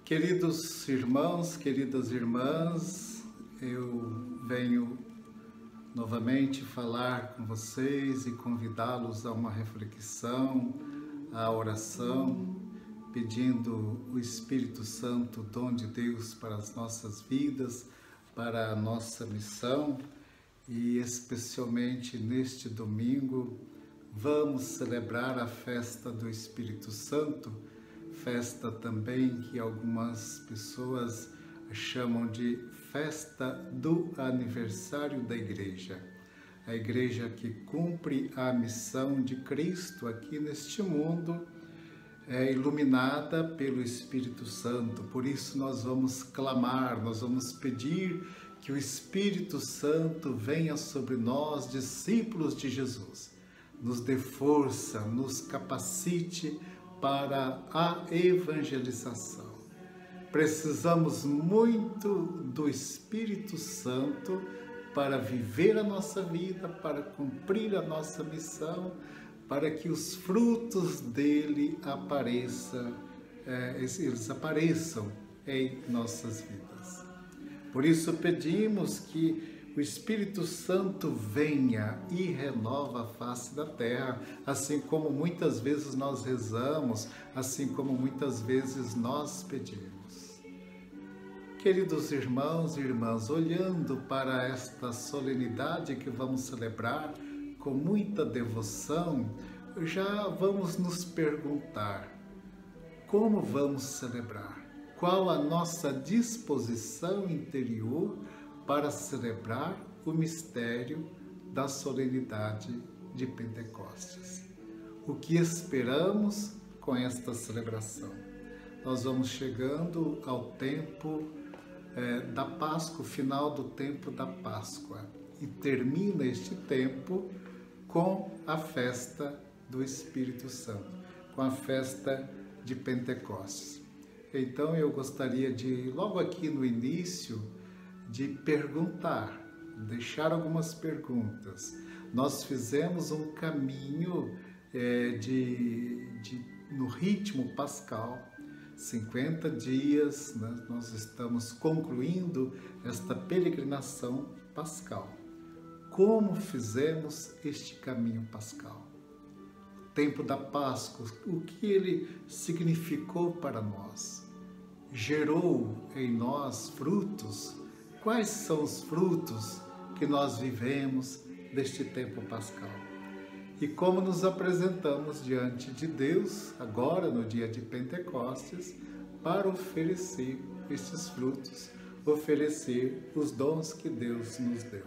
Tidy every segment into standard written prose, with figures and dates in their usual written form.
Queridos irmãos, queridas irmãs, eu venho novamente falar com vocês e convidá-los a uma reflexão, à oração, pedindo o Espírito Santo, o dom de Deus para as nossas vidas, para a nossa missão e especialmente neste domingo vamos celebrar a festa do Espírito Santo, festa também que algumas pessoas chamam de festa do aniversário da Igreja. A Igreja que cumpre a missão de Cristo aqui neste mundo é iluminada pelo Espírito Santo. Por isso nós vamos clamar, nós vamos pedir que o Espírito Santo venha sobre nós, discípulos de Jesus, nos dê força, nos capacite para a evangelização. Precisamos muito do Espírito Santo para viver a nossa vida, para cumprir a nossa missão, para que os frutos dele eles apareçam em nossas vidas. Por isso pedimos que o Espírito Santo venha e renova a face da terra, assim como muitas vezes nós rezamos, assim como muitas vezes nós pedimos. Queridos irmãos e irmãs, olhando para esta solenidade que vamos celebrar com muita devoção, já vamos nos perguntar: como vamos celebrar? Qual a nossa disposição interior para celebrar o mistério da solenidade de Pentecostes? O que esperamos com esta celebração? Nós vamos chegando ao tempo da Páscoa, o final do tempo da Páscoa, e termina este tempo com a festa do Espírito Santo, com a festa de Pentecostes. Então eu gostaria de, logo aqui no início, de perguntar, deixar algumas perguntas. Nós fizemos um caminho no ritmo pascal, 50 dias, né? Nós estamos concluindo esta peregrinação pascal. Como fizemos este caminho pascal? O tempo da Páscoa, o que ele significou para nós? Gerou em nós frutos? Quais são os frutos que nós vivemos deste tempo pascal? E como nos apresentamos diante de Deus, agora no dia de Pentecostes, para oferecer estes frutos, oferecer os dons que Deus nos deu.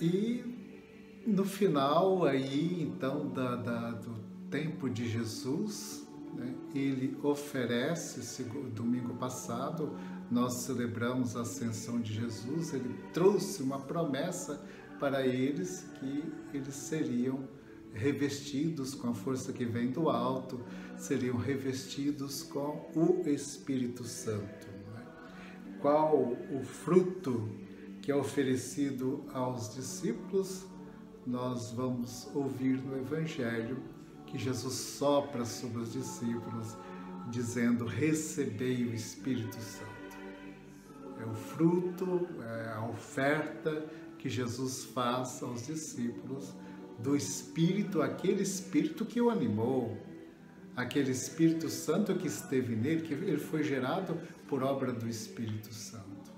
E no final aí, então, do tempo de Jesus, né, ele oferece, domingo passado, nós celebramos a ascensão de Jesus, ele trouxe uma promessa para eles que eles seriam revestidos com a força que vem do alto, seriam revestidos com o Espírito Santo. Né? Qual o fruto que é oferecido aos discípulos? Nós vamos ouvir no Evangelho que Jesus sopra sobre os discípulos, dizendo: recebei o Espírito Santo. É o fruto, é a oferta que Jesus faz aos discípulos do Espírito, aquele Espírito que o animou, aquele Espírito Santo que esteve nele, que ele foi gerado por obra do Espírito Santo.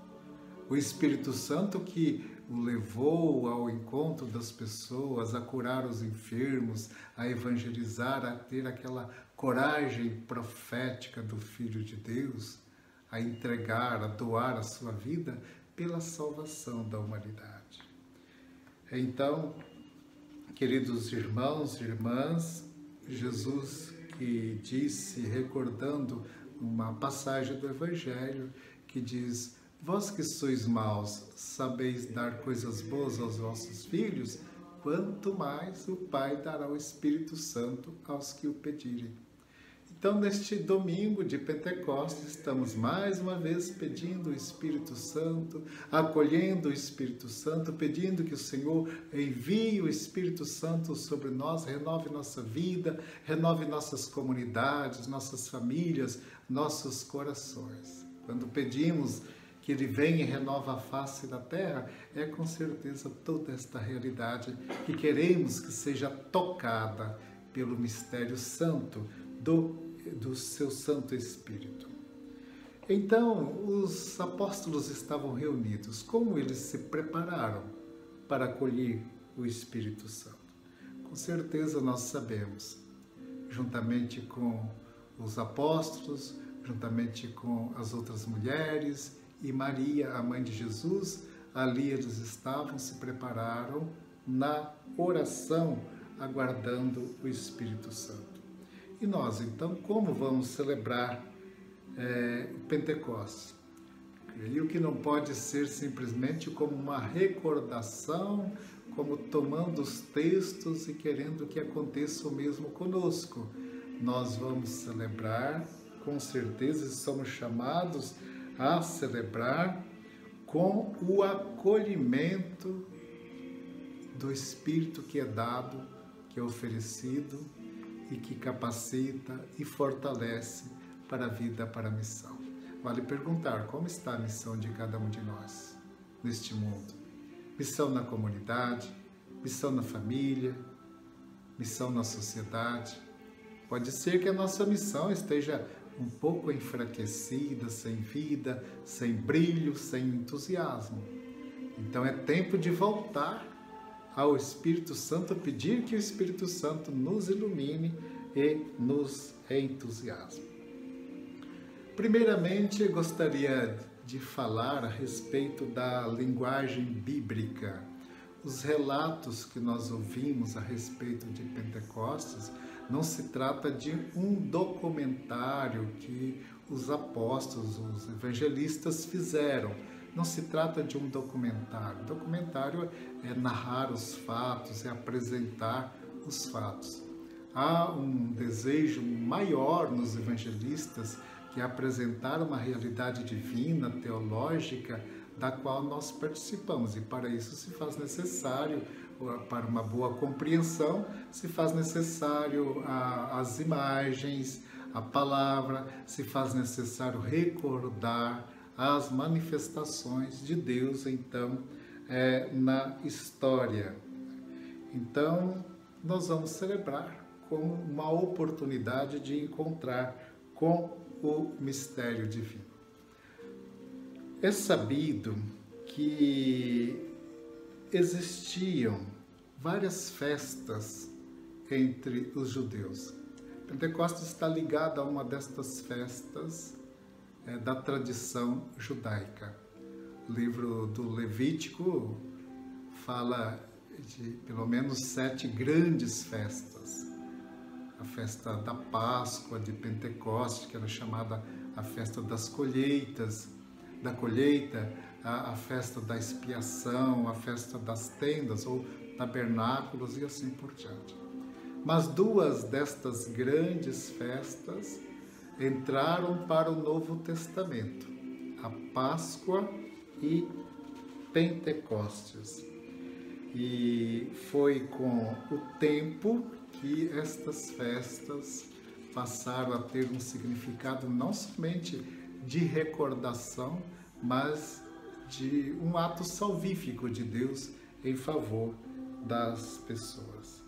O Espírito Santo que o levou ao encontro das pessoas, a curar os enfermos, a evangelizar, a ter aquela coragem profética do Filho de Deus, a entregar, a doar a sua vida pela salvação da humanidade. Então, queridos irmãos e irmãs, Jesus que disse, recordando uma passagem do Evangelho, que diz: vós que sois maus, sabeis dar coisas boas aos vossos filhos, quanto mais o Pai dará o Espírito Santo aos que o pedirem. Então, neste domingo de Pentecostes, estamos mais uma vez pedindo o Espírito Santo, acolhendo o Espírito Santo, pedindo que o Senhor envie o Espírito Santo sobre nós, renove nossa vida, renove nossas comunidades, nossas famílias, nossos corações. Quando pedimos que Ele venha e renova a face da terra, é com certeza toda esta realidade que queremos que seja tocada pelo mistério santo do seu Santo Espírito. Então, os apóstolos estavam reunidos. Como eles se prepararam para acolher o Espírito Santo? Com certeza nós sabemos, juntamente com os apóstolos, juntamente com as outras mulheres e Maria, a mãe de Jesus, ali eles estavam, se prepararam na oração, aguardando o Espírito Santo. E nós, então, como vamos celebrar o Pentecostes? Creio que não pode ser simplesmente como uma recordação, como tomando os textos e querendo que aconteça o mesmo conosco. Nós vamos celebrar, com certeza, e somos chamados a celebrar com o acolhimento do Espírito que é dado, que é oferecido e que capacita e fortalece para a vida, para a missão. Vale perguntar como está a missão de cada um de nós neste mundo. Missão na comunidade, missão na família, missão na sociedade. Pode ser que a nossa missão esteja um pouco enfraquecida, sem vida, sem brilho, sem entusiasmo. Então é tempo de voltar ao Espírito Santo, pedir que o Espírito Santo nos ilumine e nos entusiasme. Primeiramente, gostaria de falar a respeito da linguagem bíblica. Os relatos que nós ouvimos a respeito de Pentecostes não se trata de um documentário que os apóstolos, os evangelistas fizeram. Não se trata de um documentário. Documentário é narrar os fatos, é apresentar os fatos. Há um desejo maior nos evangelistas que é apresentar uma realidade divina, teológica, da qual nós participamos. E para isso se faz necessário, para uma boa compreensão, se faz necessário as imagens, a palavra, se faz necessário recordar as manifestações de Deus, então, na história. Então, nós vamos celebrar como uma oportunidade de encontrar com o mistério divino. É sabido que existiam várias festas entre os judeus. Pentecostes está ligado a uma destas festas da tradição judaica. O livro do Levítico fala de pelo menos 7 grandes festas. A festa da Páscoa, de Pentecostes, que era chamada a festa das colheitas, da colheita, a festa da expiação, a festa das tendas ou tabernáculos e assim por diante. Mas 2 destas grandes festas entraram para o Novo Testamento, a Páscoa e Pentecostes. E foi com o tempo que estas festas passaram a ter um significado não somente de recordação, mas de um ato salvífico de Deus em favor das pessoas.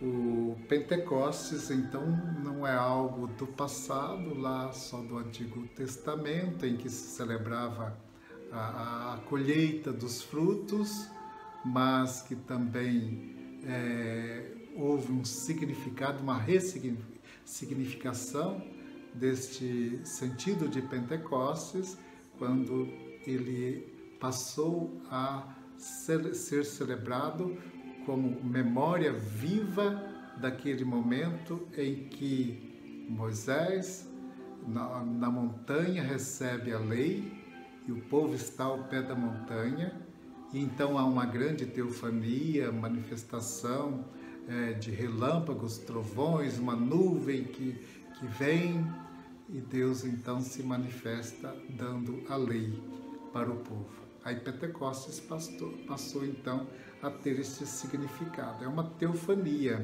O Pentecostes, então, não é algo do passado, lá só do Antigo Testamento, em que se celebrava a colheita dos frutos, mas que também houve um significado, uma ressignificação deste sentido de Pentecostes, quando ele passou a ser celebrado como memória viva daquele momento em que Moisés, na montanha, recebe a lei e o povo está ao pé da montanha, e então há uma grande teofania, manifestação de relâmpagos, trovões, uma nuvem que vem, e Deus então se manifesta dando a lei para o povo. Aí Pentecostes passou então a ter esse significado. É uma teofania.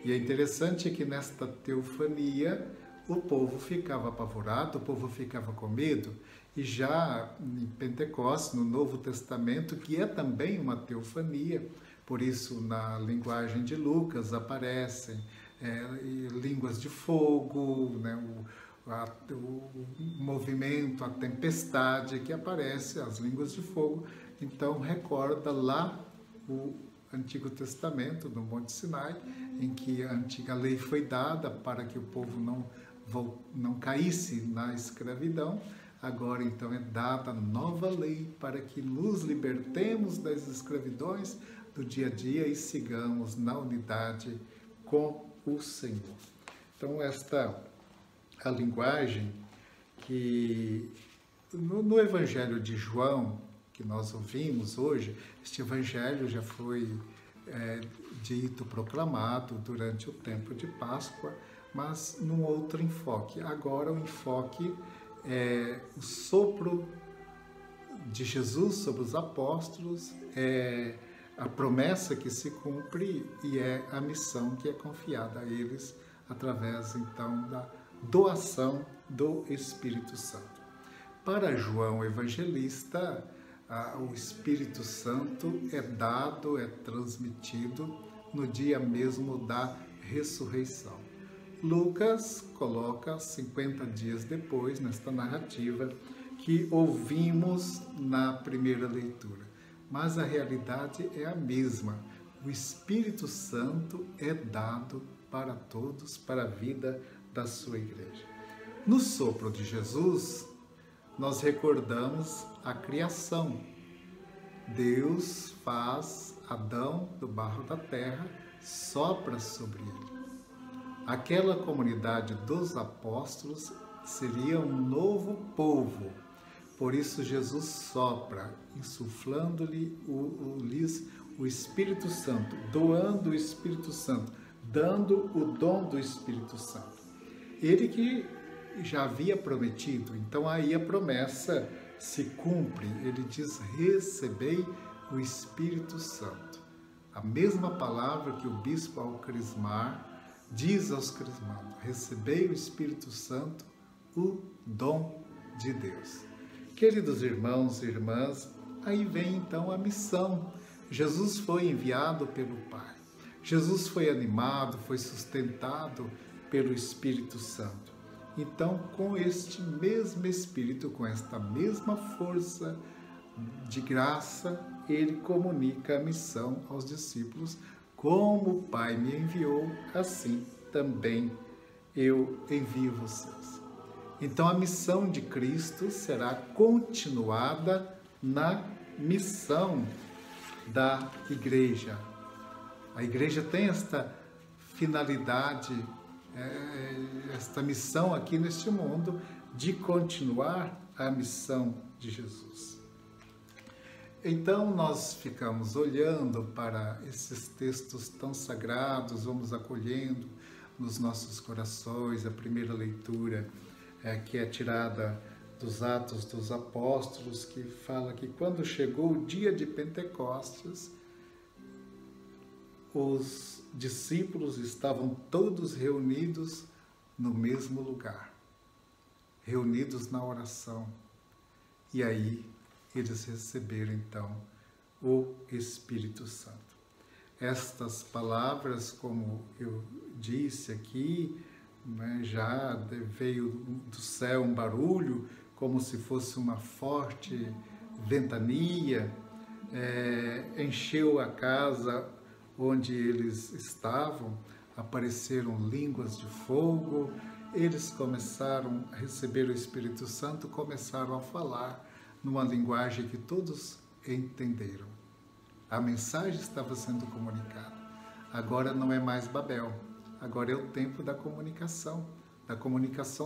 E é interessante que nesta teofania o povo ficava apavorado, o povo ficava com medo. E já em Pentecostes, no Novo Testamento, que é também uma teofania, por isso na linguagem de Lucas aparecem línguas de fogo, né, o movimento, a tempestade que aparece, as línguas de fogo. Então recorda lá o Antigo Testamento, no Monte Sinai, em que a antiga lei foi dada para que o povo não caísse na escravidão. Agora então é dada a nova lei para que nos libertemos das escravidões do dia a dia e sigamos na unidade com o Senhor. Então esta a linguagem que no Evangelho de João, que nós ouvimos hoje, este Evangelho já foi dito, proclamado durante o tempo de Páscoa, mas num outro enfoque. Agora o enfoque é o sopro de Jesus sobre os apóstolos, é a promessa que se cumpre e é a missão que é confiada a eles através então da doação do Espírito Santo. Para João Evangelista, o Espírito Santo é dado, é transmitido no dia mesmo da ressurreição. Lucas coloca 50 dias depois, nesta narrativa que ouvimos na primeira leitura. Mas a realidade é a mesma. O Espírito Santo é dado para todos, para a vida da sua igreja. No sopro de Jesus, nós recordamos a criação. Deus faz Adão do barro da terra, sopra sobre ele. Aquela comunidade dos apóstolos seria um novo povo. Por isso Jesus sopra, insuflando-lhe o Espírito Santo, doando o Espírito Santo, dando o dom do Espírito Santo. Ele que já havia prometido, então aí a promessa se cumpre. Ele diz: recebei o Espírito Santo. A mesma palavra que o bispo ao crismar diz aos crismandos: recebei o Espírito Santo, o dom de Deus. Queridos irmãos e irmãs, aí vem então a missão. Jesus foi enviado pelo Pai. Jesus foi animado, foi sustentado pelo Espírito Santo. Então, com este mesmo Espírito, com esta mesma força de graça, ele comunica a missão aos discípulos. Como o Pai me enviou, assim também eu envio vocês. Então, a missão de Cristo será continuada na missão da igreja. A igreja tem esta finalidade, esta missão aqui neste mundo, de continuar a missão de Jesus. Então, nós ficamos olhando para esses textos tão sagrados, vamos acolhendo nos nossos corações a primeira leitura, que é tirada dos Atos dos Apóstolos, que fala que quando chegou o dia de Pentecostes, os discípulos estavam todos reunidos no mesmo lugar, reunidos na oração. E aí eles receberam então o Espírito Santo. Estas palavras, como eu disse aqui, já veio do céu um barulho, como se fosse uma forte ventania, encheu a casa onde eles estavam, apareceram línguas de fogo, eles começaram a receber o Espírito Santo, começaram a falar numa linguagem que todos entenderam. A mensagem estava sendo comunicada. Agora não é mais Babel, agora é o tempo da comunicação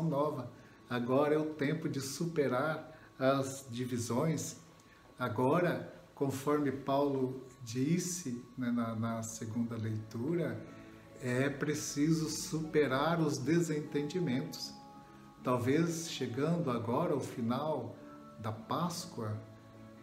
nova. Agora é o tempo de superar as divisões. Agora, conforme Paulo disse, né, na segunda leitura, é preciso superar os desentendimentos. Talvez chegando agora ao final da Páscoa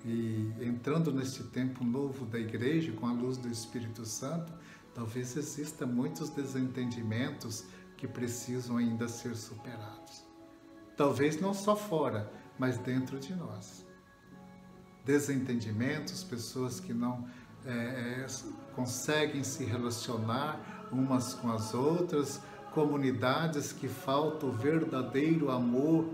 e entrando neste tempo novo da Igreja com a luz do Espírito Santo, talvez existam muitos desentendimentos que precisam ainda ser superados. Talvez não só fora, mas dentro de nós. Desentendimentos, pessoas que não conseguem se relacionar umas com as outras, comunidades que falta o verdadeiro amor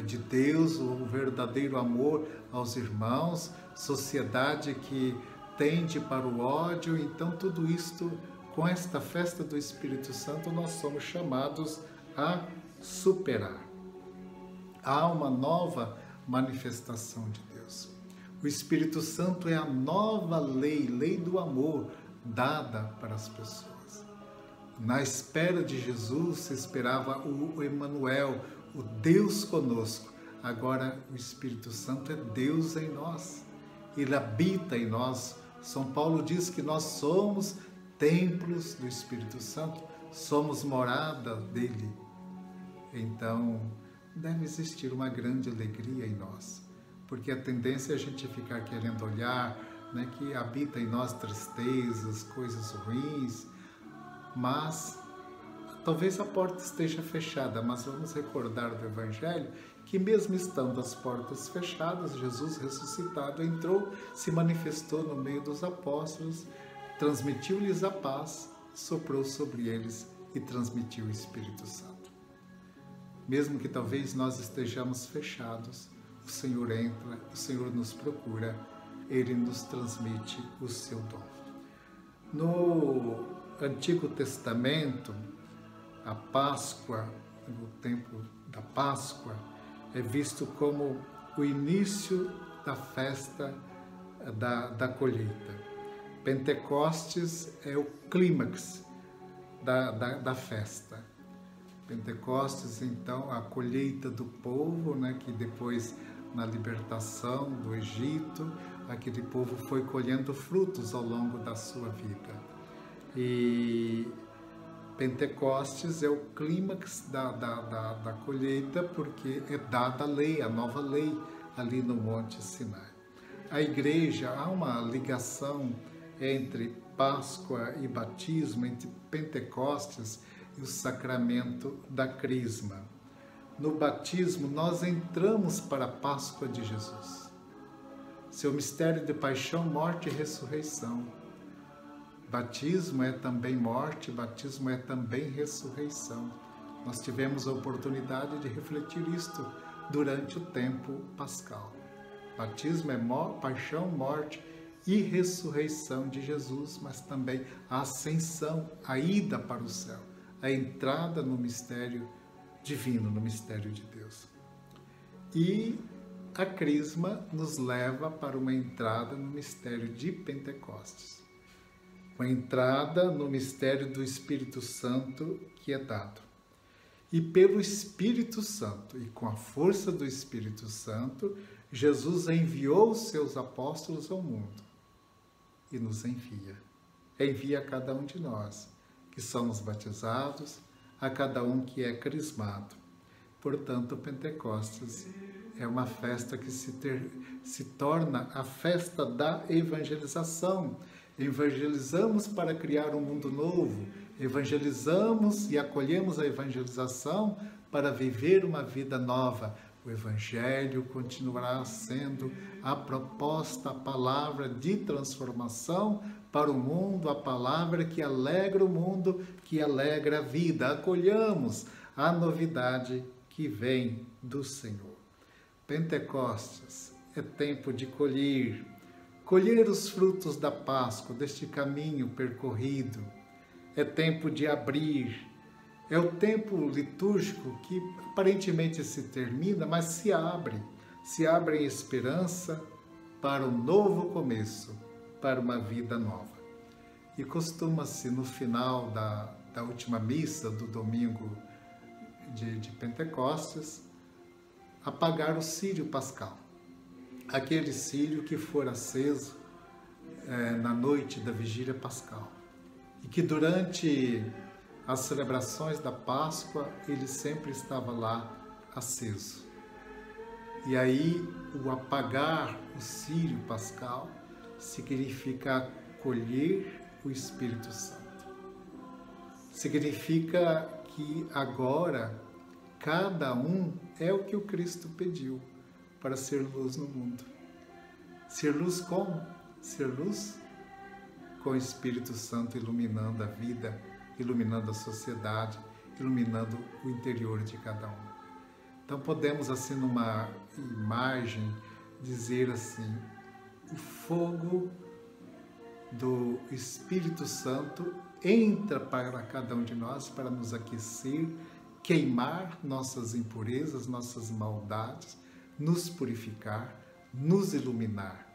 de Deus, o verdadeiro amor aos irmãos, sociedade que tende para o ódio. Então tudo isto, com esta festa do Espírito Santo, nós somos chamados a superar. Há uma nova manifestação de Deus. O Espírito Santo é a nova lei, lei do amor, dada para as pessoas. Na espera de Jesus se esperava o Emmanuel, o Deus conosco. Agora o Espírito Santo é Deus em nós. Ele habita em nós. São Paulo diz que nós somos templos do Espírito Santo, somos morada dele. Então, deve existir uma grande alegria em nós, porque a tendência é a gente ficar querendo olhar, né, que habita em nós tristezas, coisas ruins, mas talvez a porta esteja fechada, mas vamos recordar do Evangelho que mesmo estando as portas fechadas, Jesus ressuscitado entrou, se manifestou no meio dos apóstolos, transmitiu-lhes a paz, soprou sobre eles e transmitiu o Espírito Santo. Mesmo que talvez nós estejamos fechados, o Senhor entra, o Senhor nos procura, Ele nos transmite o seu dom. No Antigo Testamento, a Páscoa, o tempo da Páscoa, é visto como o início da festa da colheita. Pentecostes é o clímax da festa. Pentecostes, então, a colheita do povo, né, que depois, na libertação do Egito, aquele povo foi colhendo frutos ao longo da sua vida. E Pentecostes é o clímax da colheita, porque é dada a lei, a nova lei, ali no Monte Sinai. A igreja, há uma ligação entre Páscoa e batismo, entre Pentecostes e o sacramento da crisma. No batismo, nós entramos para a Páscoa de Jesus. Seu mistério de paixão, morte e ressurreição. Batismo é também morte, batismo é também ressurreição. Nós tivemos a oportunidade de refletir isto durante o tempo pascal. Batismo é paixão, morte e ressurreição de Jesus, mas também a ascensão, a ida para o céu, a entrada no mistério divino, no mistério de Deus. E a crisma nos leva para uma entrada no mistério de Pentecostes, uma entrada no mistério do Espírito Santo que é dado. E pelo Espírito Santo e com a força do Espírito Santo, Jesus enviou os seus apóstolos ao mundo e nos envia. Envia a cada um de nós, que somos batizados, a cada um que é crismado. Portanto, Pentecostes é uma festa que se torna a festa da evangelização. Evangelizamos para criar um mundo novo, evangelizamos e acolhemos a evangelização para viver uma vida nova. O Evangelho continuará sendo a proposta, a palavra de transformação para o mundo, a palavra que alegra o mundo, que alegra a vida. Acolhamos a novidade que vem do Senhor. Pentecostes é tempo de colher os frutos da Páscoa, deste caminho percorrido. É tempo de abrir. É o tempo litúrgico que aparentemente se termina, mas se abre em esperança para um novo começo, para uma vida nova. E costuma-se, no final da última missa do domingo de Pentecostes, apagar o círio pascal. Aquele círio que for aceso na noite da Vigília Pascal. E que durante as celebrações da Páscoa ele sempre estava lá aceso. E aí o apagar o círio pascal significa acolher o Espírito Santo. Significa que agora cada um é o que o Cristo pediu para ser luz no mundo. Ser luz como? Ser luz com o Espírito Santo iluminando a vida, iluminando a sociedade, iluminando o interior de cada um. Então podemos, assim, numa imagem, dizer assim: o fogo do Espírito Santo entra para cada um de nós para nos aquecer, queimar nossas impurezas, nossas maldades, nos purificar, nos iluminar.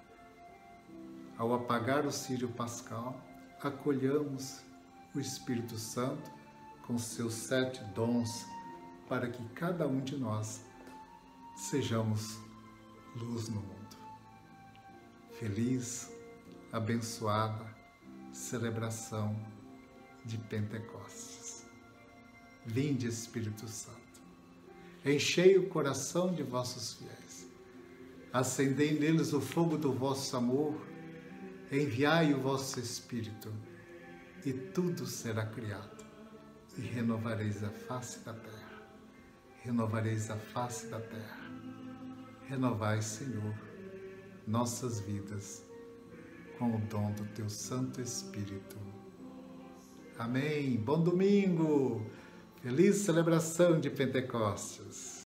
Ao apagar o círio pascal, acolhamos o Espírito Santo com seus 7 dons, para que cada um de nós sejamos luz no mundo. Feliz, abençoada celebração de Pentecostes. Vinde, Espírito Santo, enchei o coração de vossos fiéis, acendei neles o fogo do vosso amor, enviai o vosso Espírito, e tudo será criado, e renovareis a face da terra. Renovareis a face da terra. Renovai, Senhor, nossas vidas com o dom do Teu Santo Espírito. Amém. Bom domingo. Feliz celebração de Pentecostes.